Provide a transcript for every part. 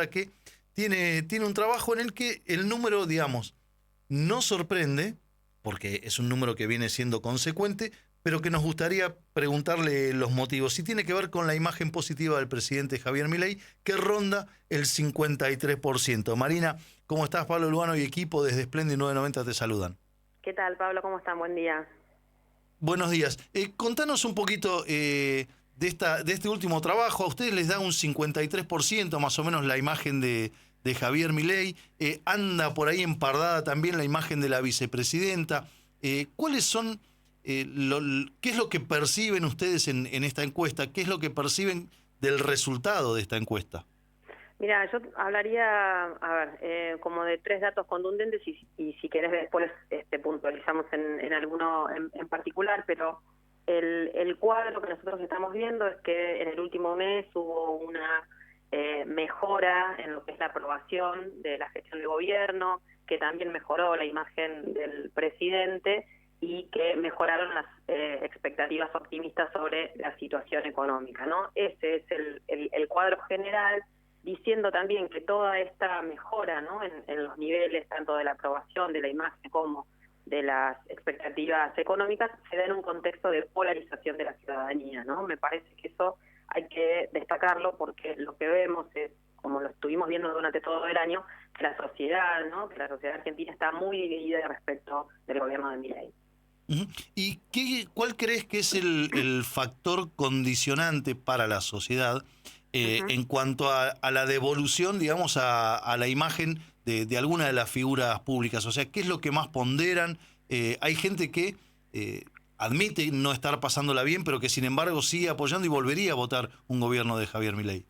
que tiene un trabajo en el que el número, digamos, no sorprende, porque es un número que viene siendo consecuente, pero que nos gustaría preguntarle los motivos. Y tiene que ver con la imagen positiva del presidente Javier Milei, que ronda el 53%. Marina, ¿cómo estás? Pablo Luano y equipo desde Splendid 990 te saludan. ¿Qué tal, Pablo? ¿Cómo están? Buen día. Buenos días. Contanos un poquito de este último trabajo. A ustedes les da un 53% más o menos la imagen de Javier Milei. Anda por ahí empardada también la imagen de la vicepresidenta. ¿Cuáles son, qué es lo que perciben ustedes en esta encuesta? ¿Qué es lo que perciben del resultado de esta encuesta? Mira, yo hablaría, como de tres datos contundentes y si querés después puntualizamos en alguno en particular, pero el cuadro que nosotros estamos viendo es que en el último mes hubo una mejora en lo que es la aprobación de la gestión de gobierno, que también mejoró la imagen del presidente y que mejoraron las expectativas optimistas sobre la situación económica, ¿no? Ese es el cuadro general, diciendo también que toda esta mejora, ¿no?, en los niveles tanto de la aprobación de la imagen como de las expectativas económicas se da en un contexto de polarización de la ciudadanía, ¿no? Me parece que eso hay que destacarlo porque lo que vemos es, como lo estuvimos viendo durante todo el año, que la sociedad, ¿no?, que la sociedad argentina está muy dividida respecto del gobierno de Milei. Ujú. ¿Y cuál crees que es el factor condicionante para la sociedad Ujú. en cuanto a la devolución, digamos, a la imagen de alguna de las figuras públicas? O sea, ¿qué es lo que más ponderan? Hay gente que admite no estar pasándola bien, pero que sin embargo sigue apoyando y volvería a votar un gobierno de Javier Milei.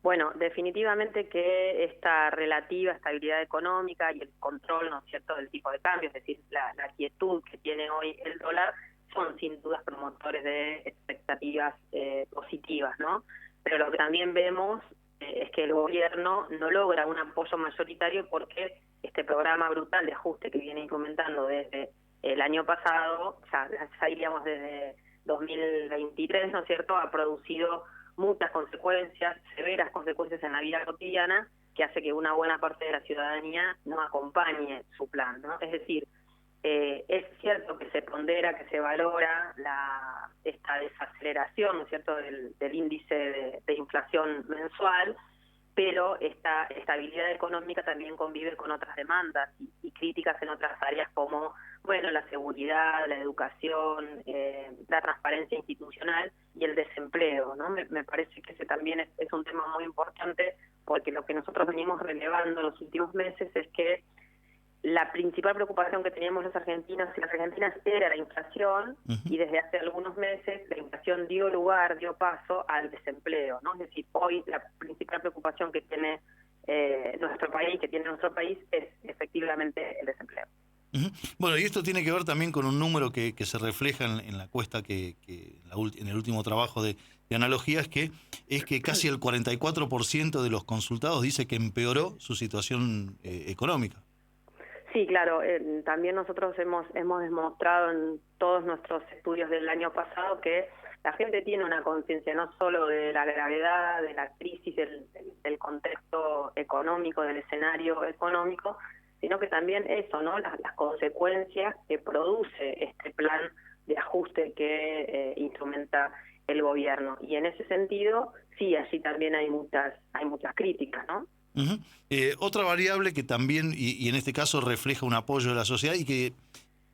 Bueno, definitivamente que esta relativa estabilidad económica y el control, ¿no es cierto?, del tipo de cambio, es decir, la quietud que tiene hoy el dólar, son sin dudas promotores de expectativas positivas, ¿no? Pero lo que también vemos es que el gobierno no logra un apoyo mayoritario porque este programa brutal de ajuste que viene implementando desde el año pasado, ya diríamos desde 2023, ¿no es cierto?, ha producido muchas consecuencias, severas consecuencias en la vida cotidiana, que hace que una buena parte de la ciudadanía no acompañe su plan, ¿no? Es decir, es cierto que se pondera, que se valora esta desaceleración, ¿no es cierto?, del índice de inflación mensual, pero esta estabilidad económica también convive con otras demandas y críticas en otras áreas como, bueno, la seguridad, la educación, la transparencia institucional y el desempleo, ¿no? Me parece que ese también es un tema muy importante porque lo que nosotros venimos relevando en los últimos meses es que la principal preocupación que teníamos los argentinos y las argentinas era la inflación, Ujú. y desde hace algunos meses la inflación dio paso al desempleo, ¿no? Es decir, hoy la principal preocupación que tiene nuestro país es efectivamente el desempleo. Ujú. Bueno, y esto tiene que ver también con un número que se refleja en la encuesta en el último trabajo de analogías, que es que casi el 44% de los consultados dice que empeoró su situación económica. Sí, claro, también nosotros hemos demostrado en todos nuestros estudios del año pasado que la gente tiene una conciencia no solo de la gravedad, de la crisis, del contexto económico, del escenario económico, sino que también eso, ¿no?, las consecuencias que produce este plan de ajuste que instrumenta el gobierno. Y en ese sentido, sí, allí también hay muchas críticas, ¿no? Ujú. Otra variable que también, y en este caso refleja un apoyo de la sociedad y que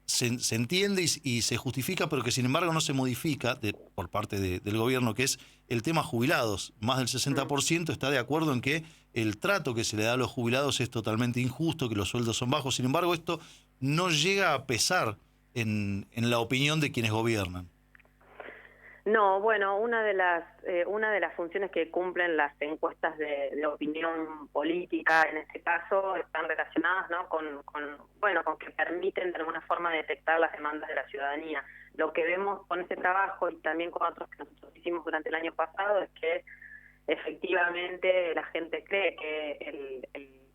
se entiende y se justifica, pero que sin embargo no se modifica por parte del gobierno, que es el tema jubilados. Más del Mm. 60% está de acuerdo en que el trato que se le da a los jubilados es totalmente injusto, que los sueldos son bajos. Sin embargo, esto no llega a pesar en la opinión de quienes gobiernan. No, bueno, una de las funciones que cumplen las encuestas de opinión política, en este caso, están relacionadas, ¿no?, con que permiten de alguna forma detectar las demandas de la ciudadanía. Lo que vemos con este trabajo y también con otros que nosotros hicimos durante el año pasado es que efectivamente la gente cree que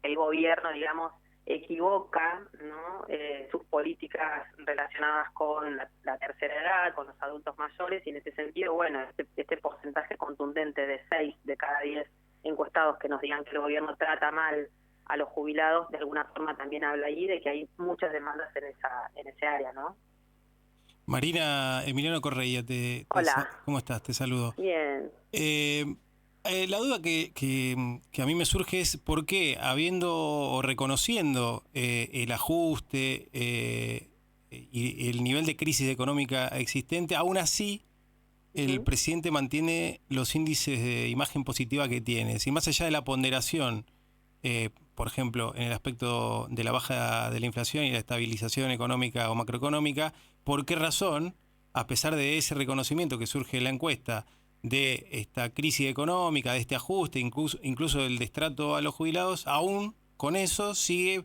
el gobierno, digamos, equivoca, ¿no?, sus políticas relacionadas con la tercera edad, con los adultos mayores, y en ese sentido, bueno, este porcentaje contundente de 6 de cada 10 encuestados que nos digan que el gobierno trata mal a los jubilados, de alguna forma también habla ahí de que hay muchas demandas en ese área, ¿no? Marina, Emiliano Correia, Hola. ¿cómo estás? Te saludo. Bien. La duda que a mí me surge es por qué, habiendo o reconociendo el ajuste y el nivel de crisis económica existente, aún así el presidente mantiene los índices de imagen positiva que tiene. Si más allá de la ponderación, por ejemplo, en el aspecto de la baja de la inflación y la estabilización económica o macroeconómica, ¿por qué razón, a pesar de ese reconocimiento que surge en la encuesta, de esta crisis económica, de este ajuste, incluso del destrato a los jubilados, aún con eso sigue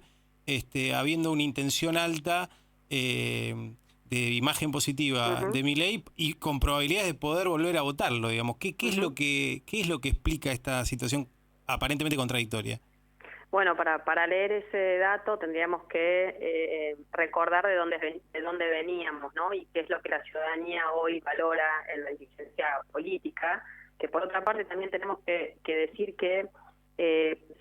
habiendo una intención alta de imagen positiva de Milei y con probabilidades de poder volver a votarlo, digamos? ¿Qué es lo que explica esta situación aparentemente contradictoria? Bueno, para leer ese dato tendríamos que recordar de dónde veníamos, ¿no? Y qué es lo que la ciudadanía hoy valora en la dirigencia política, que por otra parte también tenemos que decir que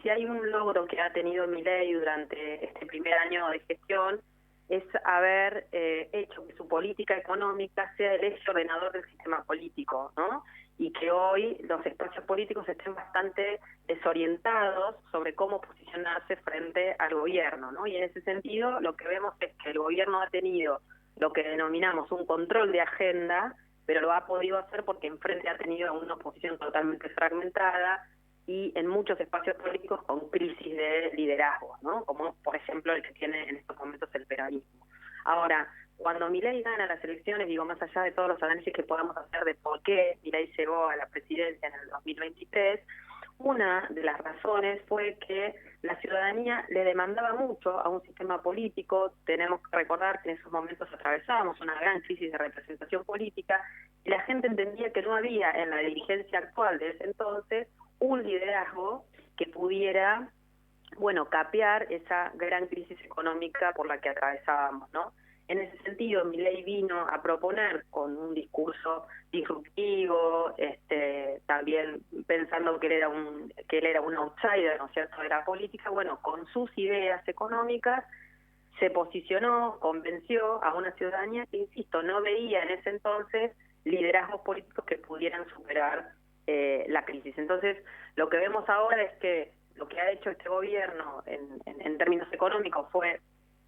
si hay un logro que ha tenido Milei durante este primer año de gestión, es haber hecho que su política económica sea el eje ordenador del sistema político, ¿no? Y que hoy los espacios políticos estén bastante desorientados sobre cómo posicionarse frente al gobierno, ¿no? Y en ese sentido lo que vemos es que el gobierno ha tenido lo que denominamos un control de agenda, pero lo ha podido hacer porque enfrente ha tenido una oposición totalmente fragmentada y en muchos espacios políticos con crisis de liderazgo, ¿no? Como por ejemplo el que tiene en estos momentos el peronismo. Ahora, cuando Milei gana las elecciones, digo, más allá de todos los análisis que podamos hacer de por qué Milei llegó a la presidencia en el 2023, una de las razones fue que la ciudadanía le demandaba mucho a un sistema político. Tenemos que recordar que en esos momentos atravesábamos una gran crisis de representación política y la gente entendía que no había en la dirigencia actual de ese entonces un liderazgo que pudiera, bueno, capear esa gran crisis económica por la que atravesábamos, ¿no? En ese sentido, Milei vino a proponer con un discurso disruptivo, también pensando que él era un outsider, ¿no es cierto?, de la política. Bueno, con sus ideas económicas se posicionó, convenció a una ciudadanía que, insisto, no veía en ese entonces liderazgos políticos que pudieran superar la crisis. Entonces, lo que vemos ahora es que lo que ha hecho este gobierno en términos económicos fue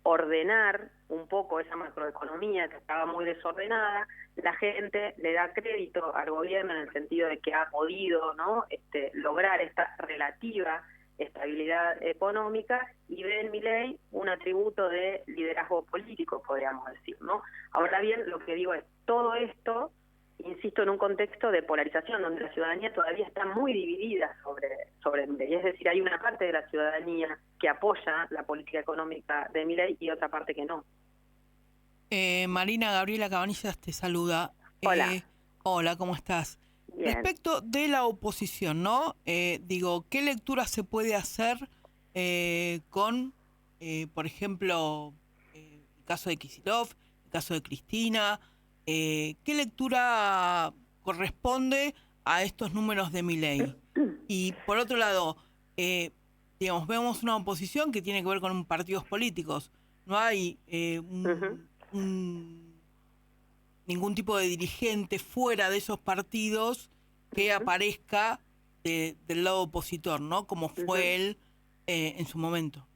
ordenar un poco esa macroeconomía que estaba muy desordenada. La gente le da crédito al gobierno en el sentido de que ha podido, ¿no?, lograr esta relativa estabilidad económica y ve en Milei un atributo de liderazgo político, podríamos decir, ¿no? Ahora bien, lo que digo es, todo esto, insisto, en un contexto de polarización donde la ciudadanía todavía está muy dividida sobre Milei. Es decir, hay una parte de la ciudadanía que apoya la política económica de Milei y otra parte que no. Marina, Gabriela Cabanillas te saluda. Hola. Hola, ¿cómo estás? Bien. Respecto de la oposición, ¿no? ¿Qué lectura se puede hacer con, por ejemplo, el caso de Kicillof, el caso de Cristina? ¿Qué lectura corresponde a estos números de Milei? Y por otro lado, vemos una oposición que tiene que ver con partidos políticos. No hay ningún tipo de dirigente fuera de esos partidos que aparezca del lado opositor, ¿no? Como fue él en su momento.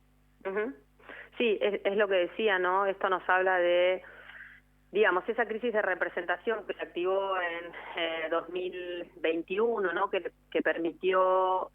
Sí, es lo que decía, ¿no? Esto nos habla de, digamos, esa crisis de representación que se activó en 2021, ¿no? Que permitió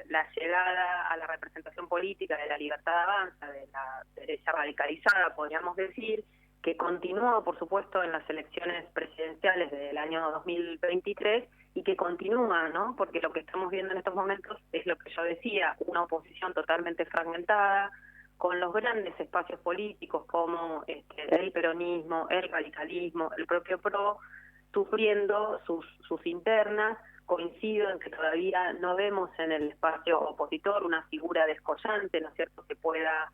la llegada a la representación política de la Libertad Avanza, de la derecha radicalizada, podríamos decir, que continuó, por supuesto, en las elecciones presidenciales del año 2023 y que continúa, ¿no? Porque lo que estamos viendo en estos momentos es lo que yo decía, una oposición totalmente fragmentada, con los grandes espacios políticos como el peronismo, el radicalismo, el propio PRO, sufriendo sus internas. Coincido en que todavía no vemos en el espacio opositor una figura descollante, ¿no es cierto?, que pueda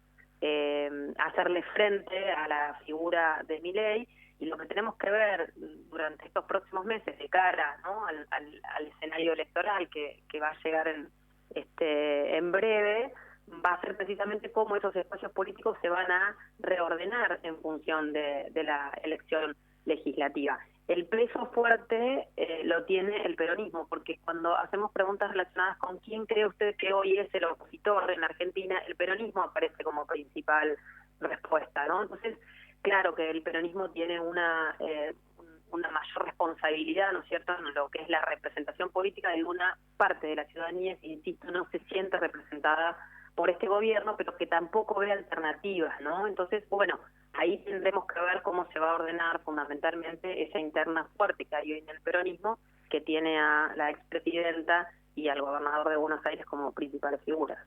hacerle frente a la figura de Milei, Y lo que tenemos que ver durante estos próximos meses de cara, ¿no?, al escenario electoral que va a llegar en breve, va a ser precisamente cómo esos espacios políticos se van a reordenar en función de la elección legislativa. El peso fuerte lo tiene el peronismo, porque cuando hacemos preguntas relacionadas con quién cree usted que hoy es el opositor en Argentina, el peronismo aparece como principal respuesta, ¿no? Entonces, claro que el peronismo tiene una mayor responsabilidad, ¿no es cierto?, en lo que es la representación política de una parte de la ciudadanía que, insisto, no se siente representada por este gobierno, pero que tampoco ve alternativas, ¿no? Entonces, bueno, ahí tendremos que ver cómo se va a ordenar fundamentalmente esa interna fuerte que hay hoy en el peronismo, que tiene a la expresidenta y al gobernador de Buenos Aires como principales figuras.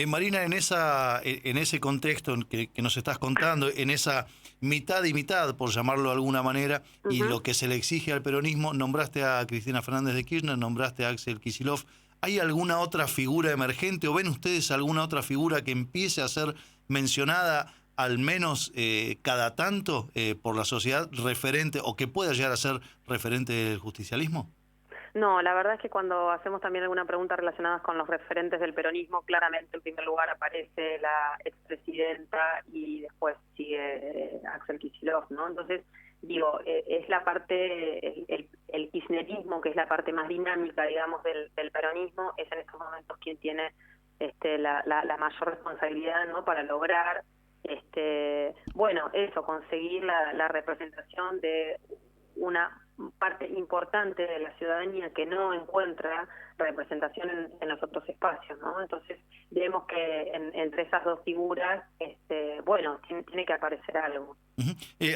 Marina, en ese contexto que nos estás contando, en esa mitad y mitad, por llamarlo de alguna manera, y lo que se le exige al peronismo, nombraste a Cristina Fernández de Kirchner, nombraste a Axel Kicillof. ¿Hay alguna otra figura emergente o ven ustedes alguna otra figura que empiece a ser mencionada al menos cada tanto por la sociedad referente o que pueda llegar a ser referente del justicialismo? No, la verdad es que cuando hacemos también alguna pregunta relacionada con los referentes del peronismo, claramente en primer lugar aparece la expresidenta y después sigue Axel Kicillof, ¿no? Entonces, digo, es la parte, el kirchnerismo, que es la parte más dinámica, digamos, del peronismo, es en estos momentos quien tiene la mayor responsabilidad, ¿no?, para lograr, bueno, eso, conseguir la representación de una parte importante de la ciudadanía que no encuentra representación en los otros espacios, ¿no? Entonces vemos que entre esas dos figuras, bueno, tiene que aparecer algo.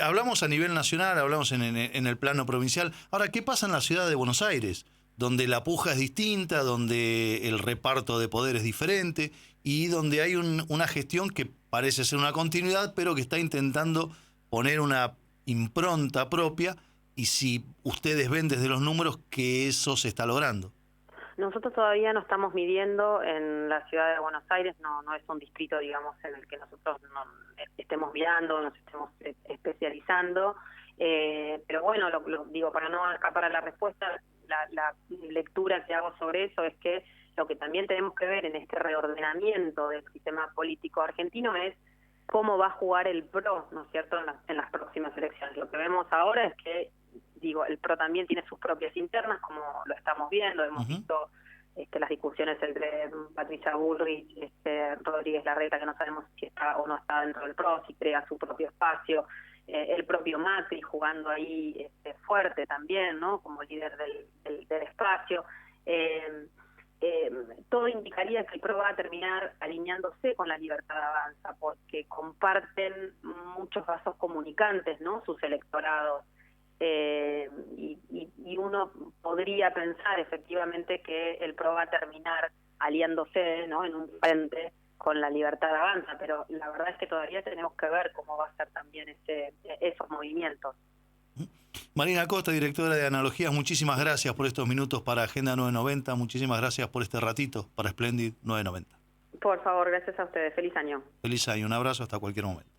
Hablamos a nivel nacional, hablamos en el plano provincial. Ahora, ¿qué pasa en la ciudad de Buenos Aires? Donde la puja es distinta, donde el reparto de poder es diferente y donde hay una gestión que parece ser una continuidad, pero que está intentando poner una impronta propia. Y si ustedes ven desde los números que eso se está logrando. Nosotros todavía no estamos midiendo en la ciudad de Buenos Aires, no es un distrito, digamos, en el que nosotros no estemos mirando, nos estemos especializando, pero bueno, lo digo, para no escapar a la respuesta, la lectura que hago sobre eso es que lo que también tenemos que ver en este reordenamiento del sistema político argentino es cómo va a jugar el PRO, ¿no es cierto?, en las próximas elecciones. Lo que vemos ahora es que, digo, el PRO también tiene sus propias internas, como lo estamos viendo, hemos visto las discusiones entre Patricia Bullrich, Rodríguez Larreta, que no sabemos si está o no está dentro del PRO, si crea su propio espacio, el propio Macri jugando ahí fuerte también, ¿no?, como líder del espacio. Todo indicaría que el PRO va a terminar alineándose con la Libertad Avanza, porque comparten muchos vasos comunicantes, ¿no?, sus electorados. Y uno podría pensar efectivamente que el PRO va a terminar aliándose, ¿no?, en un frente con la Libertad Avanza, pero la verdad es que todavía tenemos que ver cómo va a ser también esos movimientos. Marina Costa, directora de Analogías, muchísimas gracias por estos minutos para Agenda 990, muchísimas gracias por este ratito para Splendid 990. Por favor, gracias a ustedes. Feliz año. Feliz año, un abrazo hasta cualquier momento.